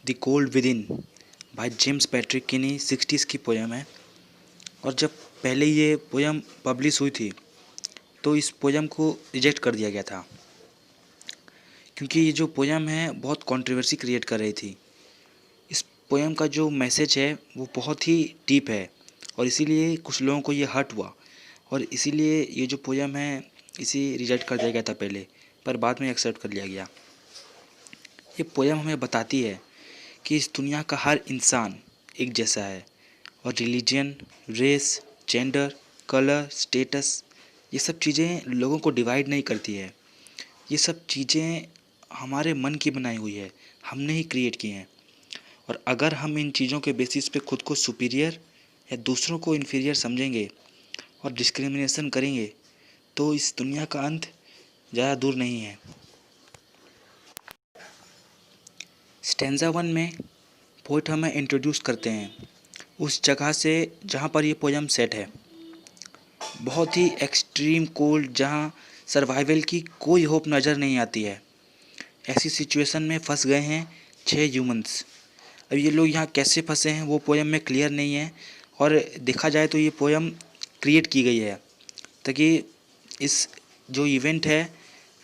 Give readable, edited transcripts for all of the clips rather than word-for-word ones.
The cold with in by James Patrick किनी 60s की poem है। और जब पहले ये पोयम पब्लिश हुई थी तो इस पोयम को रिजेक्ट कर दिया गया था, क्योंकि ये जो पोयम है बहुत कंट्रोवर्सी क्रिएट कर रही थी। इस पोयम का जो मैसेज है वो बहुत ही डीप है और इसीलिए कुछ लोगों को ये हर्ट हुआ और इसीलिए ये जो पोयम है इसे रिजेक्ट कर दिया गया था पहले, पर बाद में एक्सेप्ट कर लिया गया। ये पोयम हमें बताती है कि इस दुनिया का हर इंसान एक जैसा है और religion, race, gender, colour, status, ये सब चीज़ें लोगों को डिवाइड नहीं करती है। ये सब चीज़ें हमारे मन की बनाई हुई है, हमने ही क्रिएट की हैं। और अगर हम इन चीज़ों के बेसिस पे खुद को सुपीरियर या दूसरों को इन्फीरियर समझेंगे और डिस्क्रिमिनेशन करेंगे तो इस दुनिया का अंत ज़्यादा दूर नहीं है। स्टैंजा 1 में पोएट हमें इंट्रोड्यूस करते हैं उस जगह से जहाँ पर ये पोयम सेट है। बहुत ही एक्सट्रीम कोल्ड, जहाँ सर्वाइवल की कोई होप नज़र नहीं आती है। ऐसी सिचुएशन में फंस गए हैं 6 ह्यूमंस। अब ये लोग यहाँ कैसे फंसे हैं वो पोयम में क्लियर नहीं है और देखा जाए तो ये पोयम क्रिएट की गई है ताकि इस जो इवेंट है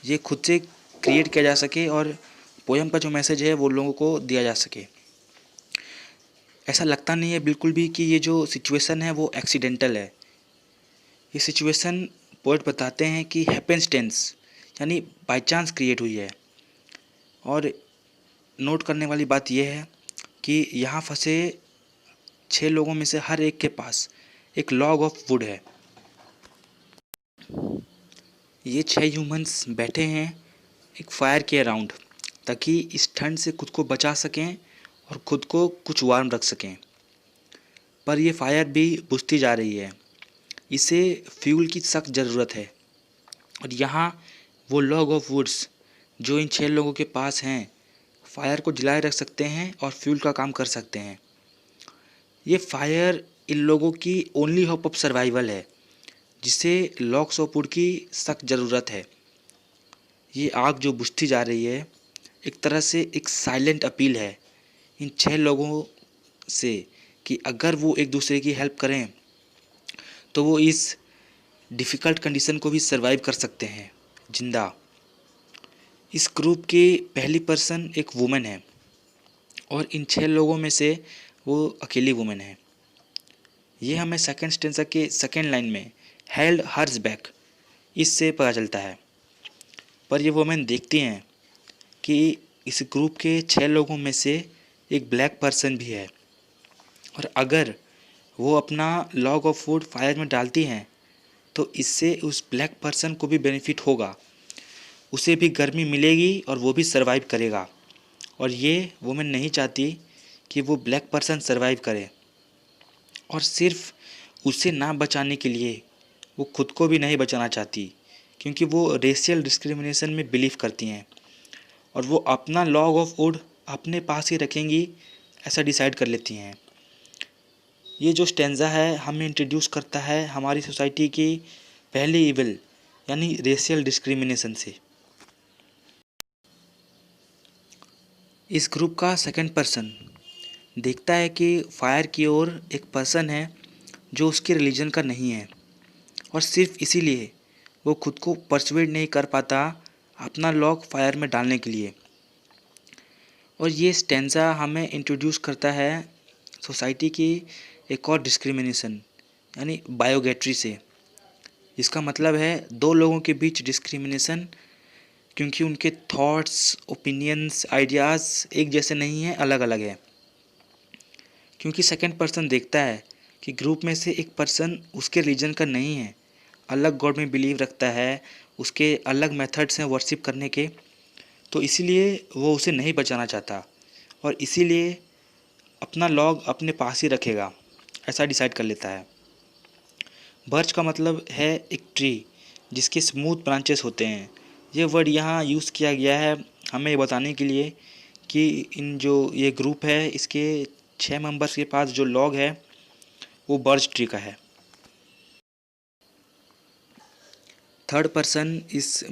ये खुद से क्रिएट किया जा सके और पोयम का जो मैसेज है वो लोगों को दिया जा सके। ऐसा लगता नहीं है बिल्कुल भी कि ये जो सिचुएशन है वो एक्सीडेंटल है। ये सिचुएशन पोएट बताते हैं कि हैपेंस्टेंस यानी बाई चांस क्रिएट हुई है। और नोट करने वाली बात यह है कि यहाँ फंसे 6 लोगों में से हर एक के पास एक लॉग ऑफ वुड है। ये 6 ह्यूमंस बैठे हैं एक फायर के अराउंड ताकि इस ठंड से खुद को बचा सकें और खुद को कुछ वार्म रख सकें। पर ये फायर भी बुझती जा रही है, इसे फ्यूल की सख्त ज़रूरत है। और यहाँ वो लॉग ऑफ वुड्स जो इन 6 लोगों के पास हैं फायर को जलाए रख सकते हैं और फ्यूल का काम कर सकते हैं। ये फायर इन लोगों की ओनली होप ऑफ सर्वाइवल है, जिसे लॉग्स ऑफ वुड की सख्त ज़रूरत है। ये आग जो बुझती जा रही है एक तरह से एक साइलेंट अपील है इन 6 लोगों से कि अगर वो एक दूसरे की हेल्प करें तो वो इस डिफ़िकल्ट कंडीशन को भी सर्वाइव कर सकते हैं जिंदा। इस ग्रुप की पहली पर्सन एक वुमेन है और इन 6 लोगों में से वो अकेली वुमेन है। ये हमें सेकंड स्टेंजा के सेकंड लाइन में हेल्ड हर्स बैक इससे पता चलता है। पर ये वुमेन देखती हैं कि इस ग्रुप के 6 लोगों में से एक ब्लैक पर्सन भी है और अगर वो अपना लॉग ऑफ वुड फायर में डालती हैं तो इससे उस ब्लैक पर्सन को भी बेनिफिट होगा, उसे भी गर्मी मिलेगी और वो भी सरवाइव करेगा। और ये वुमेन नहीं चाहती कि वो ब्लैक पर्सन सरवाइव करे और सिर्फ उसे ना बचाने के लिए वो खुद को भी नहीं बचाना चाहती, क्योंकि वो रेशियल डिस्क्रिमिनेशन में बिलीव करती हैं और वो अपना लॉग ऑफ वुड अपने पास ही रखेंगी ऐसा डिसाइड कर लेती हैं। ये जो स्टेंजा है हमें इंट्रोड्यूस करता है हमारी सोसाइटी की पहली इविल यानी रेशियल डिस्क्रिमिनेशन से। इस ग्रुप का सेकंड पर्सन देखता है कि फायर की ओर एक पर्सन है जो उसके रिलीजन का नहीं है और सिर्फ इसीलिए वो खुद को परsuade नहीं कर पाता अपना लॉग फायर में डालने के लिए। और ये स्टेंजा हमें इंट्रोड्यूस करता है सोसाइटी की एक और डिस्क्रिमिनेशन यानी बायोगेट्री से। इसका मतलब है 2 लोगों के बीच डिस्क्रिमिनेशन, क्योंकि उनके थॉट्स, ओपिनियंस, आइडियाज़ एक जैसे नहीं हैं, अलग अलग है। क्योंकि सेकंड पर्सन देखता है कि ग्रुप में से एक पर्सन उसके रिलीजन का नहीं है, अलग गॉड में बिलीव रखता है, उसके अलग मेथड्स हैं वर्शिप करने के, तो इसीलिए वो उसे नहीं बचाना चाहता और इसीलिए अपना लॉग अपने पास ही रखेगा, ऐसा डिसाइड कर लेता है। बर्च का मतलब है एक ट्री जिसके स्मूथ ब्रांचेस होते हैं। ये वर्ड यहाँ यूज़ किया गया है हमें बताने के लिए कि इन जो ये ग्रुप है इसके 6 मेंबर्स के पास जो लॉग है वो बर्च ट्री का है। थर्ड पर्सन इस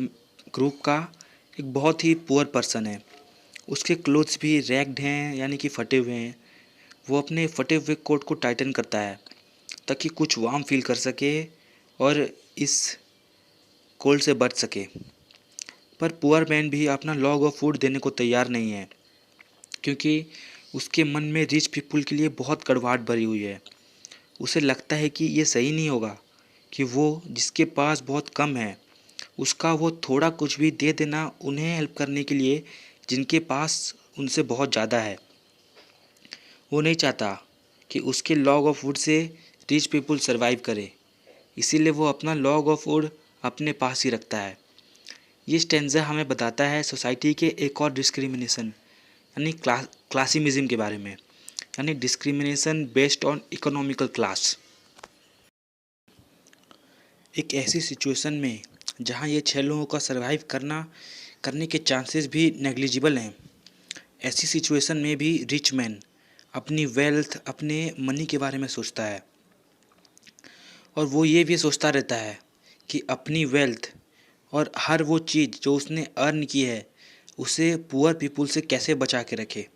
ग्रुप का एक बहुत ही पुअर पर्सन है उसके क्लोथ्स भी रैग्ड हैं यानी कि फटे हुए हैं। वो अपने फटे हुए कोट को टाइटन करता है ताकि कुछ वार्म फील कर सके और इस कोल्ड से बच सके। पर पुअर मैन भी अपना लॉग ऑफ वुड देने को तैयार नहीं है, क्योंकि उसके मन में रिच पीपल के लिए बहुत कड़वाहट भरी हुई है। उसे लगता है कि ये सही नहीं होगा कि वो जिसके पास बहुत कम है उसका वो थोड़ा कुछ भी दे देना उन्हें हेल्प करने के लिए जिनके पास उनसे बहुत ज़्यादा है। वो नहीं चाहता कि उसके log of would say rich people survive करे, इसीलिए वो अपना लॉग ऑफ वुड अपने पास ही रखता है। ये स्टेंजा हमें बताता है सोसाइटी के एक और डिस्क्रिमिनेशन यानी क्लासिमिज्म के बारे में, यानी discrimination based on economical class. एक ऐसी सिचुएशन में जहाँ ये 6 लोगों का सरवाइव करने के चांसेस भी नेग्लिजिबल हैं, ऐसी सिचुएशन में भी रिच मैन अपनी वेल्थ, अपने मनी के बारे में सोचता है और वो ये भी सोचता रहता है कि अपनी वेल्थ और हर वो चीज़ जो उसने अर्न की है उसे पुअर पीपल से कैसे बचा के रखे।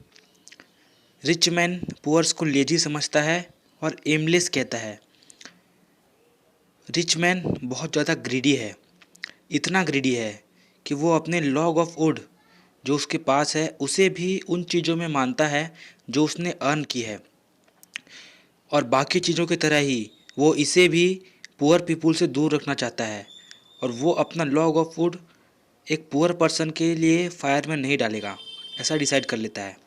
रिच मैन पुअर्स को लेजी समझता है और एमलेस कहता है। रिच मैन बहुत ज़्यादा ग्रीडी है, इतना ग्रीडी है कि वो अपने लॉग ऑफ वुड जो उसके पास है उसे भी उन चीज़ों में मानता है जो उसने अर्न की है, और बाकी चीज़ों की तरह ही वो इसे भी पुअर पीपल से दूर रखना चाहता है, और वो अपना लॉग ऑफ वुड एक पुअर पर्सन के लिए फायर में नहीं डालेगा, ऐसा डिसाइड कर लेता है।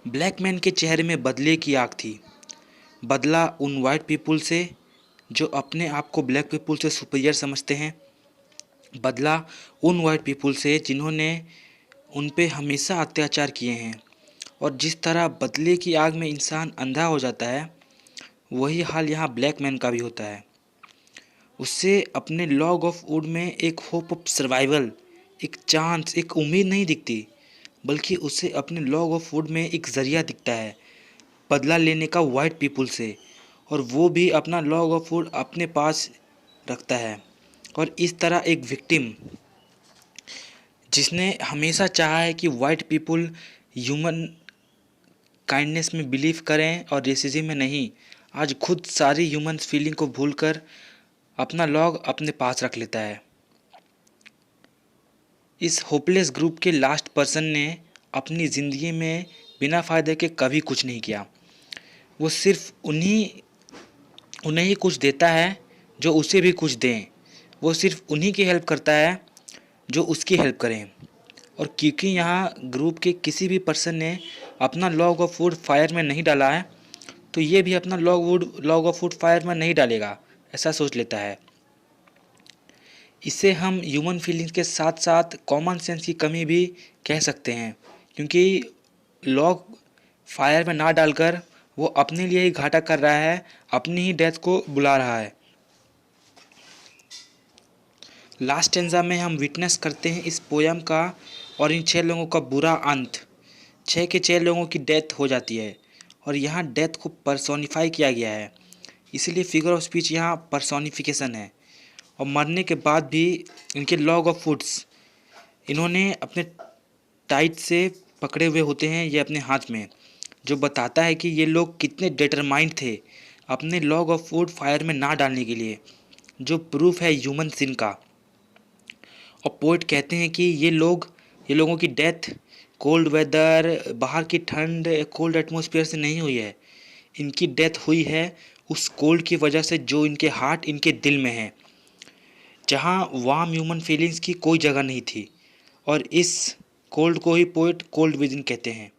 ब्लैक मैन के चेहरे में बदले की आग थी। बदला उन वाइट पीपल से जो अपने आप को ब्लैक पीपल से सुपीरियर समझते हैं, बदला उन वाइट पीपल से जिन्होंने उन पे हमेशा अत्याचार किए हैं। और जिस तरह बदले की आग में इंसान अंधा हो जाता है, वही हाल यहाँ ब्लैक मैन का भी होता है। उससे अपने लॉग ऑफ वुड में एक होप ऑफ सर्वाइवल, एक चांस, एक उम्मीद नहीं दिखती, बल्कि उसे अपने लॉग ऑफ वुड में एक ज़रिया दिखता है बदला लेने का वाइट पीपल से, और वो भी अपना लॉग ऑफ वुड अपने पास रखता है। और इस तरह एक विक्टिम जिसने हमेशा चाहा है कि वाइट पीपल ह्यूमन काइंडनेस में बिलीव करें और रेसिज्म में नहीं, आज खुद सारी ह्यूमन फीलिंग को भूलकर अपना लॉग अपने पास रख लेता है। इस होपलेस ग्रुप के लास्ट पर्सन ने अपनी ज़िंदगी में बिना फ़ायदे के कभी कुछ नहीं किया। वो सिर्फ उन्हें ही कुछ देता है जो उसे भी कुछ दें। वो सिर्फ उन्हीं की हेल्प करता है जो उसकी हेल्प करें। और क्योंकि यहाँ ग्रुप के किसी भी पर्सन ने अपना लॉग ऑफ वुड फायर में नहीं डाला है, तो ये भी अपना लॉग ऑफ वुड फायर में नहीं डालेगा, ऐसा सोच लेता है। इसे हम ह्यूमन फीलिंग्स के साथ साथ कॉमन सेंस की कमी भी कह सकते हैं, क्योंकि लॉग फायर में ना डालकर वो अपने लिए ही घाटा कर रहा है, अपनी ही डेथ को बुला रहा है। लास्ट स्टेंजा में हम विटनेस करते हैं इस पोयम का और इन 6 लोगों का बुरा अंत। 6 के 6 लोगों की डेथ हो जाती है और यहाँ डेथ को पर्सोनिफाई किया गया है, इसीलिए फिगर ऑफ स्पीच यहाँ पर्सोनिफिकेशन है। और मरने के बाद भी इनके लॉग ऑफ वुड्स इन्होंने अपने टाइट से पकड़े हुए होते हैं ये अपने हाथ में, जो बताता है कि ये लोग कितने डिटरमाइंड थे अपने लॉग ऑफ वुड फायर में ना डालने के लिए, जो प्रूफ है ह्यूमन सिन का। और पोइट कहते हैं कि ये लोगों की डेथ कोल्ड वेदर, बाहर की ठंड, कोल्ड एटमॉस्फेयर से नहीं हुई है। इनकी डेथ हुई है उस कोल्ड की वजह से जो इनके हार्ट, इनके दिल में है, जहाँ वार्म ह्यूमन फीलिंग्स की कोई जगह नहीं थी। और इस कोल्ड को ही पोइट कोल्ड विजन कहते हैं।